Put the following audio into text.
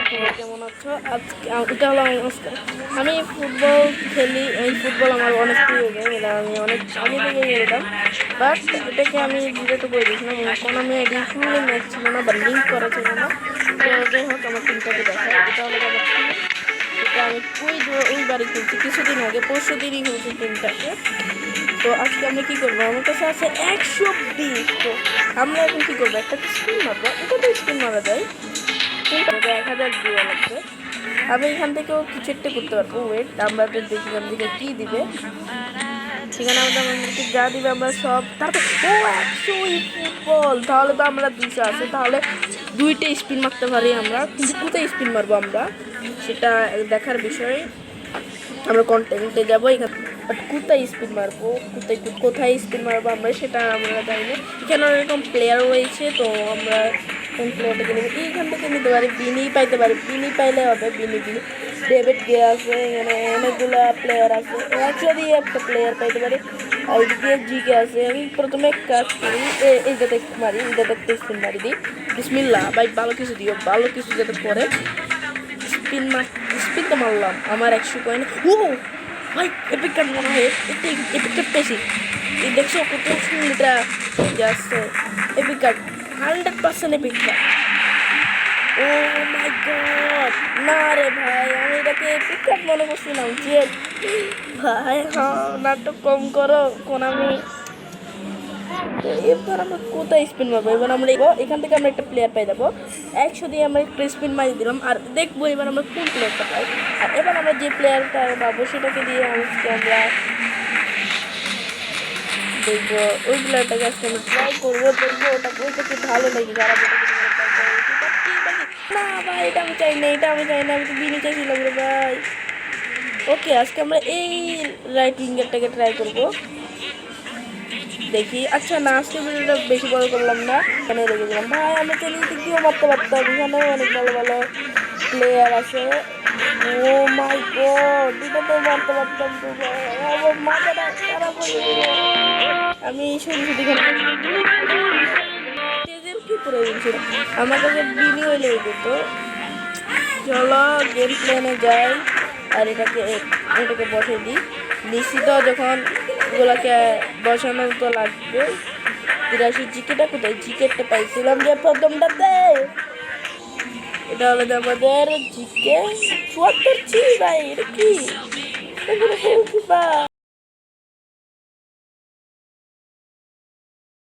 খবর কেমন আছো? আজকে এটা হলো আমি ফুটবল খেলি। এই ফুটবল আমার অনেক প্রিয় গেম, এটা আমি অনেক আগে থেকে খেলতাম, বাট এটাকে আমি ডিলেট করে দিয়েছিলাম। এখন আমি এটি ফুললি ম্যাচ ছিল না বা লিঙ্ক করা ছিল না। তো যাই হোক, আমার টিমটাকে দেখা, এটা হলো আমার টিম। এটা আমি ওই বাড়ি খেলছি কিছুদিন আগে, 25 দিনই খেলছি টিমটাকে। তো আজকে আমরা কি করবো, আমার কাছে আছে 120। তো আমরা এখন কি করবো, একটা স্পিন মারবো। এটা তো স্পিন মারা যায়, কিন্তু 1000 দেওয়া লাগবে। আমি এখান থেকেও কিছু একটা করতে পারবো। ওয়েট, আমরা তো দেখি এখান থেকে কি দিবে। সেখানে আমাদেরকে যা দিবে আমরা সব, তারপর 100 ফুটবল, তাহলে তো আমরা 200 আছে, তাহলে 2টা স্পিন মারতে পারি আমরা। কিন্তু কোথায় স্পিন মারবো আমরা, সেটা দেখার বিষয়। আমরা কন্টেন্টে যাবো এখানে, বাট কোথায় স্পিন মারবো, কোথায় স্পিন মারবো আমরা সেটা আমরা জানি না। এখানে এরকম প্লেয়ার রয়েছে, তো আমরা কোন প্লেয়ারটাকে নেবো, এইখান থেকে নিতে পারি। বিনি পাইতে পারি, বিনি পাইলে হবে। বিনি ডেভিড গে আছে, এখানে অনেকগুলো প্লেয়ার আছে। অ্যাকচুয়ালি একটা প্লেয়ার পাইতে পারি। আর এদিকে জিকে আছে। আমি প্রথমে কাজ করি, এইটাতে মারি, এইটাতে একটা স্পিন মারি দিই। বিসমিল্লাহ ভাই, ভালো কিছু দিও, ভালো কিছু যাতে পরে স্পিন তো মারলাম। আমার 100 কয়েন। ও ভাই, এপিক কার্ড মনে হয়, এপিক কার্ড পেয়েছি। এই দেখছো কত সুন্দর যাচ্ছে এপিক কার্ড, 100% এপিক কার্ড। ও মাই গড, না রে ভাই, আমি এটাকে এপিক কার্ড মনে করছিলাম যে ভাই। হ্যাঁ, নাটক কম করো কোন। আমি এবার আমরা কোথায় স্পিন মারবো, এবার আমরা এখান থেকে আমরা একটা প্লেয়ার পাই যাবো। 100 দিয়ে আমরা একটা স্পিন মারি দিলাম, আর দেখবো এবার আমরা কোন প্লেয়ারটা পাই। আর এবার আমরা যে প্লেয়ারটা পাবো সেটাকে দিয়ে আজকে আমরা দেখবো, ওই প্লেয়ারটাকে আজকে আমরা ট্রাই করবো, দেখবো ওইটাকে ভালো লাগে যারা না ভাই। এটা আমি চাই না, এটা আমি চাই না, আমি তো বিনি চাইছিলাম রে ভাই। ওকে, আজকে আমরা এই রাইট উইঙ্গারটাকে ট্রাই করবো, দেখি। আচ্ছা না, আজকে ভিডিওটা বেশি বড় করলাম না, এখানে রেখে দিলাম ভাই। আমরা চাইলে দিকেও মারতে পারতাম, এখানেও অনেক ভালো ভালো প্লেয়ার আছে। ও মাই গড, দুটোতেও মারতে পারতাম তো ভাই, আমার মাথাটা খারাপ হয়ে গেল। আমি শুধু শুধু কি করে দিয়েছিল, আমার কাছে বিনি হইলে যেত। চলো গেম প্লেনে যাই, আর এটাকে বসে দিই। নিশ্চিত যখন এগুলোকে বসানো তো লাগবে। 83 জিকেটা কোথায়, জিকেটটা পাইছিলাম যে প্রথমটাতে। এটা হলো আমাদের জিকে 74 জি ভাই। এটা কি